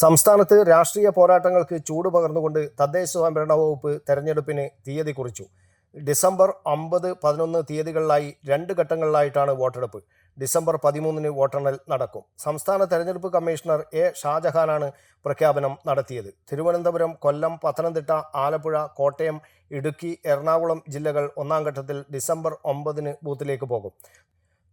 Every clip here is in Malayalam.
സംസ്ഥാനത്ത് രാഷ്ട്രീയ പോരാട്ടങ്ങൾക്ക് ചൂട് പകർന്നുകൊണ്ട് തദ്ദേശ സ്വയംഭരണ വകുപ്പ് തെരഞ്ഞെടുപ്പിന് തീയതി കുറിച്ചു. ഡിസംബർ 9, 11 തീയതികളിലായി 2 ഘട്ടങ്ങളിലായിട്ടാണ് വോട്ടെടുപ്പ്. ഡിസംബർ 13 വോട്ടെണ്ണൽ നടക്കും. സംസ്ഥാന തെരഞ്ഞെടുപ്പ് കമ്മീഷണർ എ ഷാജഹാനാണ് പ്രഖ്യാപനം നടത്തിയത്. തിരുവനന്തപുരം, കൊല്ലം, പത്തനംതിട്ട, ആലപ്പുഴ, കോട്ടയം, ഇടുക്കി, എറണാകുളം ജില്ലകൾ 1-ാം ഘട്ടത്തിൽ ഡിസംബർ 9 ബൂത്തിലേക്ക് പോകും.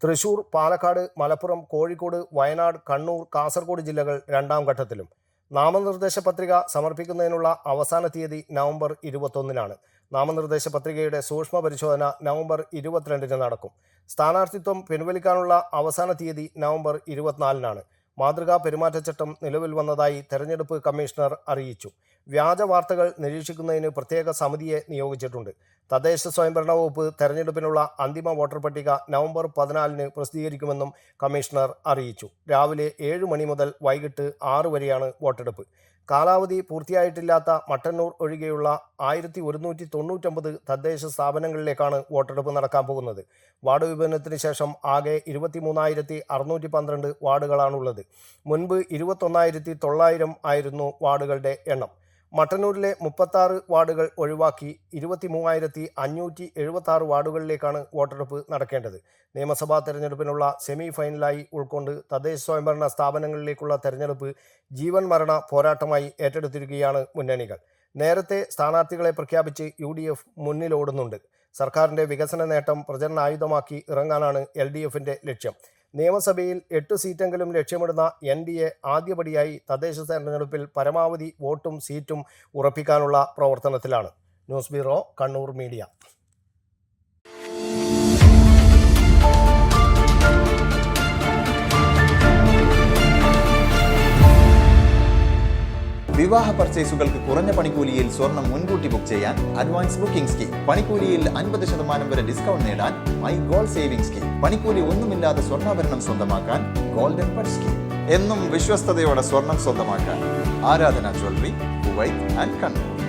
തൃശൂർ, പാലക്കാട്, മലപ്പുറം, കോഴിക്കോട്, വയനാട്, കണ്ണൂർ, കാസർഗോഡ് ജില്ലകൾ 2-ാം ഘട്ടത്തിലും. നാമനിർദ്ദേശ പത്രിക സമർപ്പിക്കുന്നതിനുള്ള അവസാന തീയതി നവംബർ 21-നാണ്. നാമനിർദ്ദേശ പത്രികയുടെ സൂക്ഷ്മ പരിശോധന നവംബർ 22-ന് നടക്കും. സ്ഥാനാർത്ഥിത്വം പിൻവലിക്കാനുള്ള അവസാന തീയതി നവംബർ 24-നാണ്. മാതൃകാ പെരുമാറ്റച്ചട്ടം നിലവിൽ വന്നതായി തെരഞ്ഞെടുപ്പ് കമ്മീഷണർ അറിയിച്ചു. വ്യാജ വാർത്തകൾ നിരീക്ഷിക്കുന്നതിന് പ്രത്യേക സമിതിയെ നിയോഗിച്ചിട്ടുണ്ട്. തദ്ദേശ സ്വയംഭരണ വകുപ്പ് തെരഞ്ഞെടുപ്പിനുള്ള അന്തിമ വോട്ടർ പട്ടിക നവംബർ 14-ന് പ്രസിദ്ധീകരിക്കുമെന്നും കമ്മീഷണർ അറിയിച്ചു. രാവിലെ 7 മണി മുതൽ വൈകിട്ട് 6 വരെയാണ് വോട്ടെടുപ്പ്. കാലാവധി പൂർത്തിയായിട്ടില്ലാത്ത മട്ടന്നൂർ ഒഴികെയുള്ള 1199 തദ്ദേശ സ്ഥാപനങ്ങളിലേക്കാണ് വോട്ടെടുപ്പ് നടക്കാൻ പോകുന്നത്. വാർഡ് വിഭജനത്തിന് ശേഷം ആകെ 23,612 വാർഡുകളാണുള്ളത്. മുൻപ് 21,900 ആയിരുന്നു വാർഡുകളുടെ എണ്ണം. മട്ടന്നൂരിലെ 36 വാർഡുകൾ ഒഴിവാക്കി 23,576 വാർഡുകളിലേക്കാണ് വോട്ടെടുപ്പ് നടക്കേണ്ടത്. നിയമസഭാ തെരഞ്ഞെടുപ്പിനുള്ള സെമി ഫൈനലായി ഉൾക്കൊണ്ട് തദ്ദേശ സ്വയംഭരണ സ്ഥാപനങ്ങളിലേക്കുള്ള തെരഞ്ഞെടുപ്പ് ജീവൻ മരണ പോരാട്ടമായി ഏറ്റെടുത്തിരിക്കുകയാണ് മുന്നണികൾ. നേരത്തെ സ്ഥാനാർത്ഥികളെ പ്രഖ്യാപിച്ച് UDF മുന്നിലോടുന്നുണ്ട്. സർക്കാരിൻ്റെ വികസന നേട്ടം പ്രചരണായുധമാക്കി ഇറങ്ങാനാണ് LDFിൻ്റെ ലക്ഷ്യം. നിയമസഭയിൽ 8 സീറ്റെങ്കിലും ലക്ഷ്യമിടുന്ന NDA ആദ്യപടിയായി തദ്ദേശ തെരഞ്ഞെടുപ്പിൽ പരമാവധി വോട്ടും സീറ്റും ഉറപ്പിക്കാനുള്ള പ്രവർത്തനത്തിലാണ്. News bureau, Kannur media. വിവാഹ പർച്ചേസുകൾക്ക് കുറഞ്ഞ പണിക്കൂലിയിൽ സ്വർണം മുൻകൂട്ടി ബുക്ക് ചെയ്യാൻ അഡ്വാൻസ് ബുക്കിംഗ് സ്കീം. പണിക്കൂലിയിൽ 50% വരെ ഡിസ്കൗണ്ട് നേടാൻ മൈ ഗോൾഡ് സേവിംഗ് സ്കീം. പണിക്കൂലി ഒന്നുമില്ലാതെ സ്വർണ്ണാഭരണം സ്വന്തമാക്കാൻ ഗോൾഡൻ ബഡ് സ്കീം. എന്നും വിശ്വസ്തയോടെ സ്വർണം സ്വന്തമാക്കാൻ ആരാധന ജ്വല്ലറി, കുവൈറ്റ് ആൻഡ് കണ്ണൂർ.